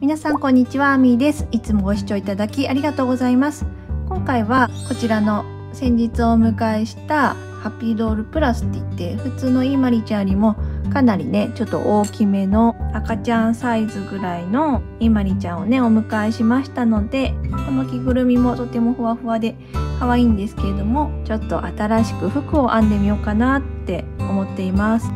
皆さんこんにちは、あみーです。いつもご視聴いただきありがとうございます。今回はこちらの先日お迎えしたハッピードールプラスって言って普通のいまりちゃんよりもかなりねちょっと大きめの赤ちゃんサイズぐらいのいまりちゃんをねお迎えしましたので、この着ぐるみもとてもふわふわで可愛いんですけれども、ちょっと新しく服を編んでみようかなって思っています。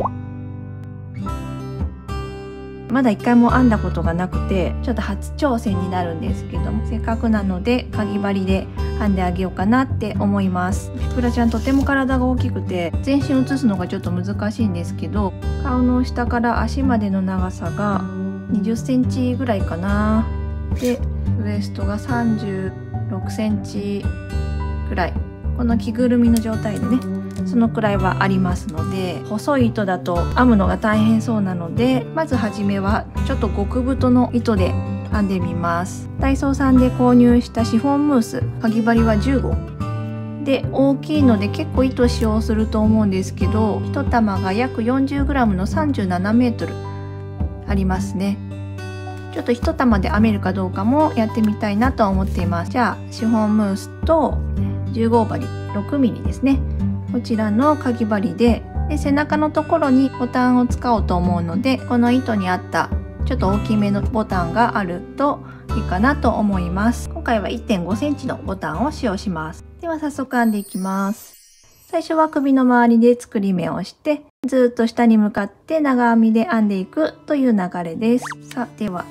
まだ一回も編んだことがなくてちょっと初挑戦になるんですけども、せっかくなのでかぎ針で編んであげようかなって思います。ペプラちゃんとても体が大きくて全身写すのがちょっと難しいんですけど、顔の下から足までの長さが20センチぐらいかな。でウエストが36センチぐらい、この着ぐるみの状態でねそのくらいはありますので、細い糸だと編むのが大変そうなので、まずはじめはちょっと極太の糸で編んでみます。ダイソーさんで購入したシフォンムース、かぎ針は15で大きいので結構糸使用すると思うんですけど、1玉が約 40g の 37m ありますね。ちょっと1玉で編めるかどうかもやってみたいなと思っています。じゃあシフォンムースと15針 6mm ですね、こちらのかぎ針で背中のところにボタンを使おうと思うので、この糸に合ったちょっと大きめのボタンがあるといいかなと思います。今回は 1.5 センチのボタンを使用します。では早速編んでいきます。最初は首の周りで作り目をしてずっと下に向かって長編みで編んでいくという流れです。さあでは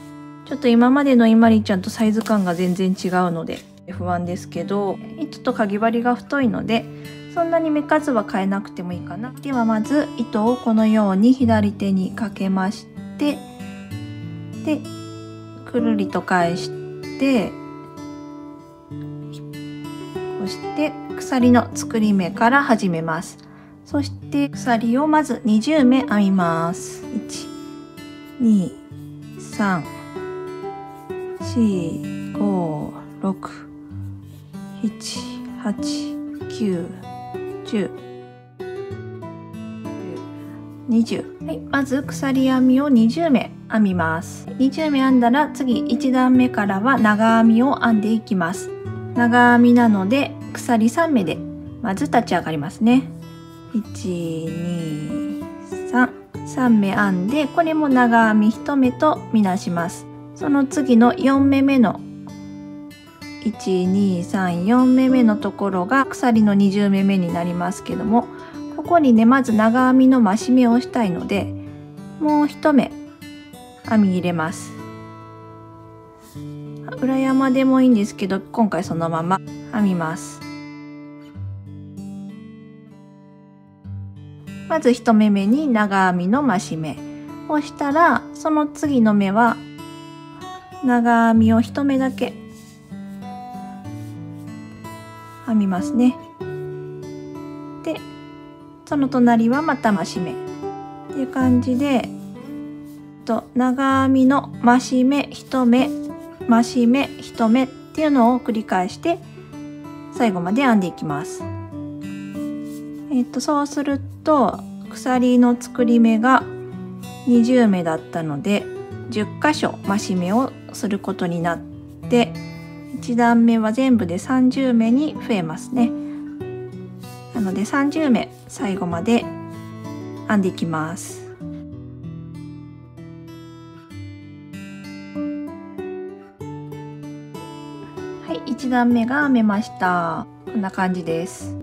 ちょっと今までのいまりちゃんとサイズ感が全然違うので不安ですけど、糸とかぎ針が太いのでそんなに目数は変えなくてもいいかな。ではまず糸をこのように左手にかけまして、でくるりと返して、そして鎖の作り目から始めます。そして鎖をまず20目編みます。1、2、3、4、5、6、7、8、9、10、20、はい、まず鎖編みを20目編みます。20目編んだら次1段目からは長編みを編んでいきます。長編みなので鎖3目でまず立ち上がりますね。1、2、3、3目編んで、これも長編み1目とみなします。その次の4目目の1,2,3,4目目のところが鎖の20目目になりますけども、ここにねまず長編みの増し目をしたいのでもう1目編み入れます。裏山でもいいんですけど今回そのまま編みます。まず1目目に長編みの増し目をしたら、その次の目は長編みを1目だけ編みますね。でその隣はまた増し目っていう感じで、長編みの増し目1目増し目1目っていうのを繰り返して最後まで編んでいきます。そうすると鎖の作り目が20目だったので10箇所増し目をすることになって、1段目は全部で30目に増えますね。なので30目最後まで編んでいきます。はい、1段目が編めました。こんな感じです。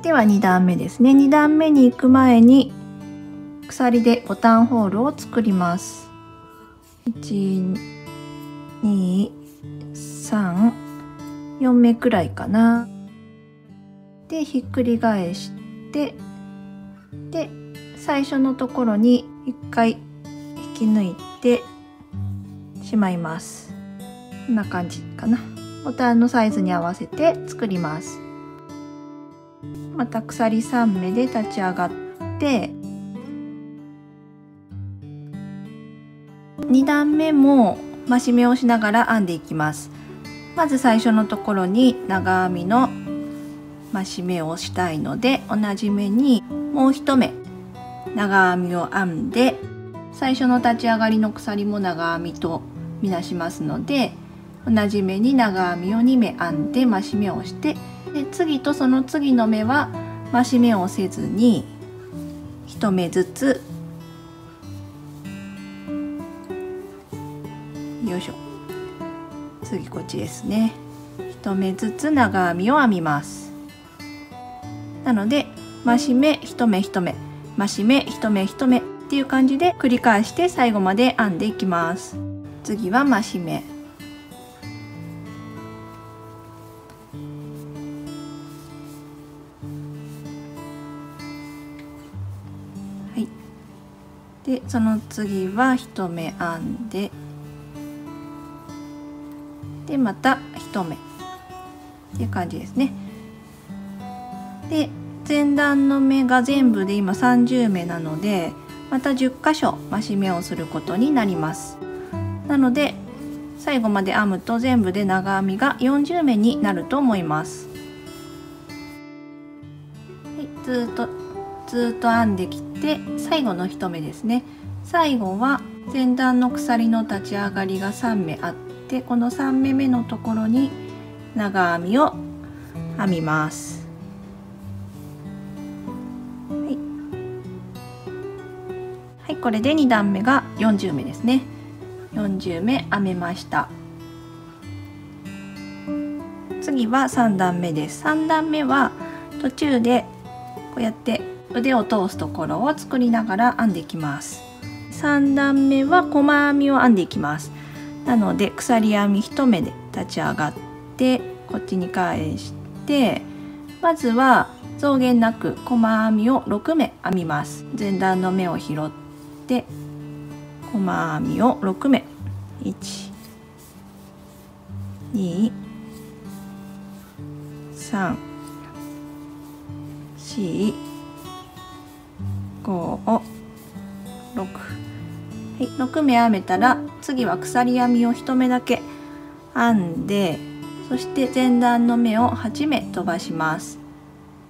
では2段目ですね。2段目に行く前に鎖でボタンホールを作ります。1、2、3、4目くらいかな。でひっくり返して、で最初のところに1回引き抜いてしまいます。こんな感じかな。ボタンのサイズに合わせて作ります。また鎖3目で立ち上がって2段目も増し目をしながら編んでいきます。まず最初のところに長編みの増し目をしたいので、同じ目にもう1目長編みを編んで、最初の立ち上がりの鎖も長編みとみなしますので、同じ目に長編みを2目編んで増し目をして、で次とその次の目は増し目をせずに1目ずつ、よいしょ、次こっちですね、1目ずつ長編みを編みます。なので増し目1目1目増し目1目1目っていう感じで繰り返して最後まで編んでいきます。次は増し目、はい、でその次は1目編んで、でまた1目っていう感じですね。で前段の目が全部で今30目なので、また10箇所増し目をすることになります。なので最後まで編むと全部で長編みが40目になると思います。はい、ずっと編んできて最後の1目ですね。最後は前段の鎖の立ち上がりが3目あって、この3目目のところに長編みを編みます。はい、これで2段目が40目ですね。40目編めました。次は3段目です。3段目は途中でこうやって腕を通すところを作りながら編んでいきます。3段目は細編みを編んでいきます。なので鎖編み1目で立ち上がってこっちに返して、まずは増減なく細編みを6目編みます。前段の目を拾って細編みを6目、1、2、3、4、5、6、はい、6目編めたら次は鎖編みを1目だけ編んで、そして前段の目を8目飛ばします。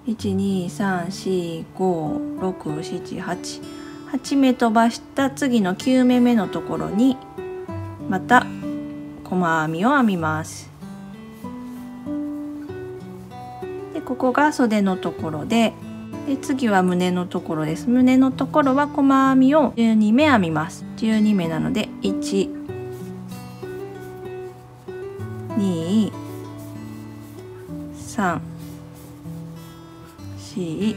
123456788目飛ばした次の9目目のところにまた細編みを編みます。でここが袖のところで、次は胸のところです。胸のところは細編みを12目編みます。12目なので1、2、3、4、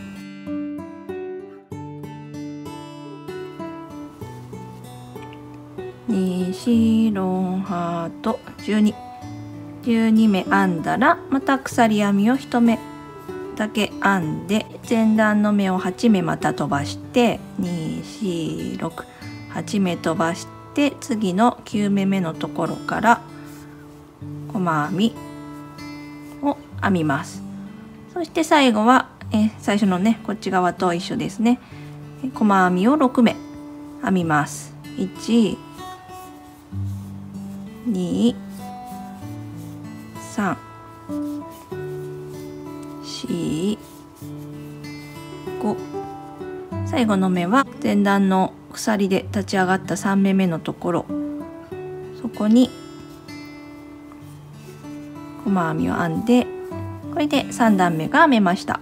2、4、ロハート12目編んだら、また鎖編みを1目だけ編んで前段の目を8目また飛ばして2、4、6、8目飛ばして、次の9目目のところから細編みを編みます。そして最後は最初のねこっち側と一緒ですね。細編みを6目編みます。1、2、3、4、5。最後の目は前段の鎖で立ち上がった3目目のところ、そこに細編みを編んで、これで3段目が編めました。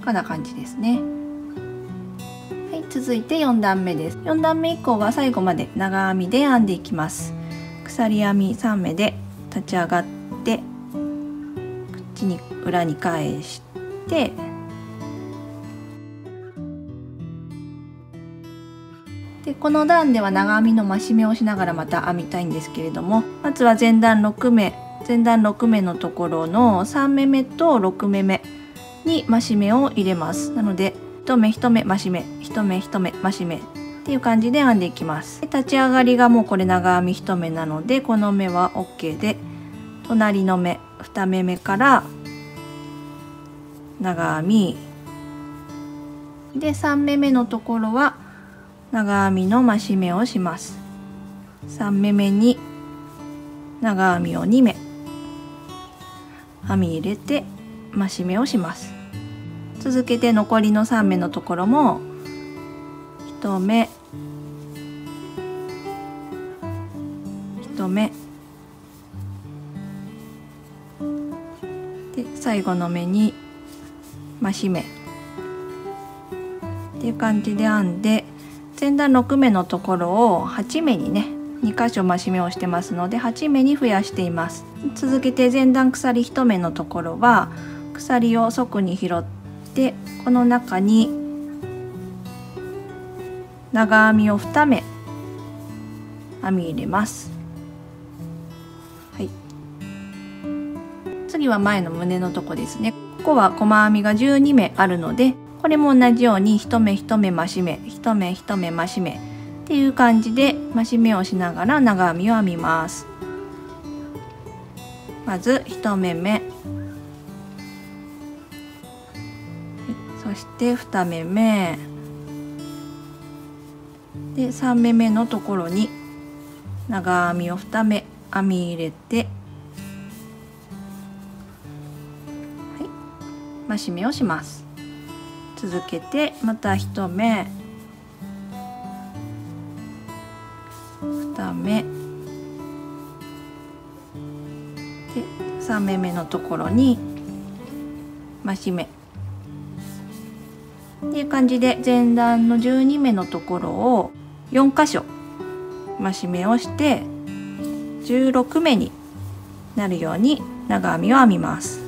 こんな感じですね。はい、続いて4段目です。4段目以降は最後まで長編みで編んでいきます。鎖編み3目で立ち上がって、こっちに裏に返して、でこの段では長編みの増し目をしながらまた編みたいんですけれども、まずは前段6目のところの3目目と6目目に増し目を入れます。なので1目1目増し目、1目1目増し目っていう感じで編んでいきます。で立ち上がりがもうこれ長編み1目なので、この目は OK で、隣の目2目目から長編みで3目目のところは長編みの増し目をします。3目目に長編みを2目編み入れて増し目をします。続けて残りの3目のところも1目1目で、最後の目に増し目っていう感じで編んで、前段6目のところを8目にね2箇所増し目をしてますので8目に増やしています。続けて前段鎖1目のところは鎖を側に拾ってこの中に長編みを2目編み入れます。はい、次は前の胸のとこですね。ここは細編みが12目あるので、これも同じように1目1目増し目1目1目増し目っていう感じで増し目をしながら長編みを編みます。まず1目目、そして2目目で、3目目のところに長編みを2目編み入れて、はい、増し目をします。続けてまた1目2目で、3目目のところに増し目っていう感じで、前段の12目のところを4箇所増し目をして16目になるように長編みを編みます。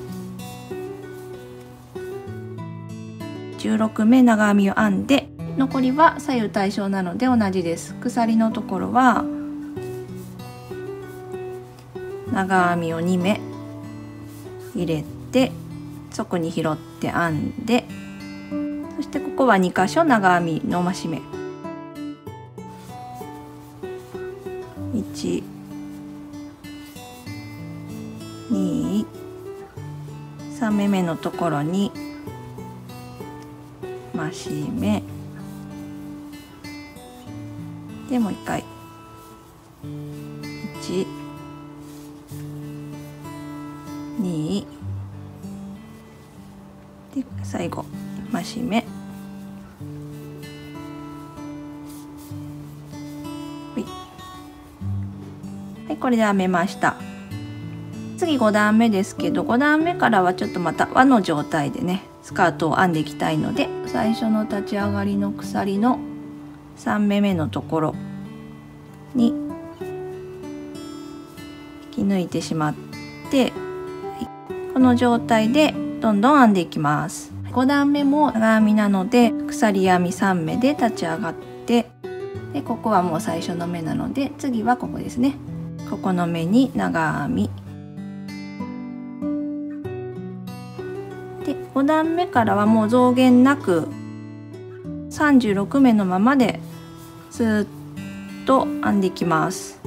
16目長編みを編んで、残りは左右対称なので同じです。鎖のところは長編みを2目入れて側に拾って編んで、そしてここは2箇所長編みの増し目1、2、3目目のところに増し目で、もう一回1、2で、最後増し目、はい、これで編めました。次5段目ですけど、5段目からはちょっとまた輪の状態でねスカートを編んでいきたいので、最初の立ち上がりの鎖の3目目のところに引き抜いてしまって、この状態でどんどん編んでいきます。5段目も長編みなので鎖編み3目で立ち上がって、でここはもう最初の目なので、次はここですね。ここの目に長編みで、5段目からはもう増減なく36目のままでずっと編んでいきます。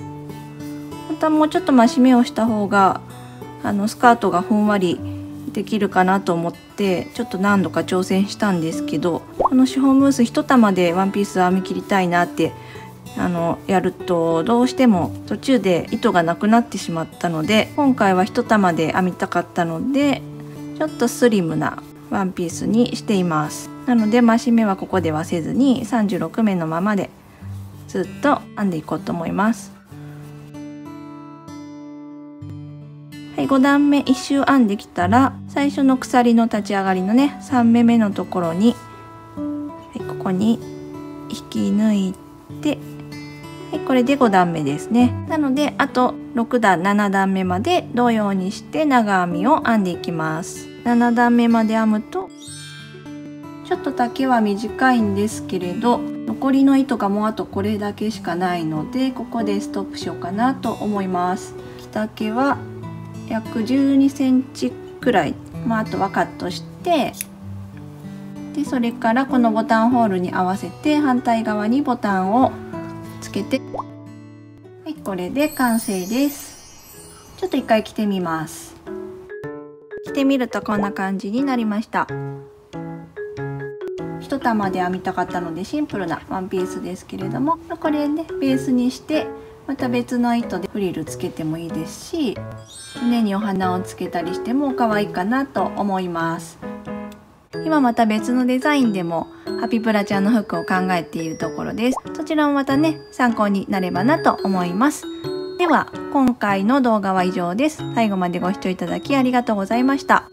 またもうちょっと増し目をした方がスカートがふんわりできるかなと思ってちょっと何度か挑戦したんですけど、このシフォンムース1玉でワンピース編み切りたいなってやるとどうしても途中で糸がなくなってしまったので、今回は1玉で編みたかったのでちょっとスリムなワンピースにしています。なので増し目はここではせずに36目のままでずっと編んでいこうと思います。はい、5段目1周編んできたら、最初の鎖の立ち上がりのね3目目のところに、はい、ここに引き抜いて、はい、これで5段目ですね。なのであと6段7段目まで同様にして長編みを編んでいきます。7段目まで編むとちょっと丈は短いんですけれど、残りの糸がもうあとこれだけしかないので、ここでストップしようかなと思います。着丈は約12センチくらい、あとはカットして、でそれからこのボタンホールに合わせて反対側にボタンをつけて、はい、これで完成です。ちょっと一回着てみます。着てみるとこんな感じになりました。一玉で編みたかったのでシンプルなワンピースですけれども、これねベースにしてまた別の糸でフリルつけてもいいですし、胸にお花をつけたりしても可愛いかなと思います。今また別のデザインでもハピプラちゃんの服を考えているところです。そちらもまたね、参考になればなと思います。では今回の動画は以上です。最後までご視聴いただきありがとうございました。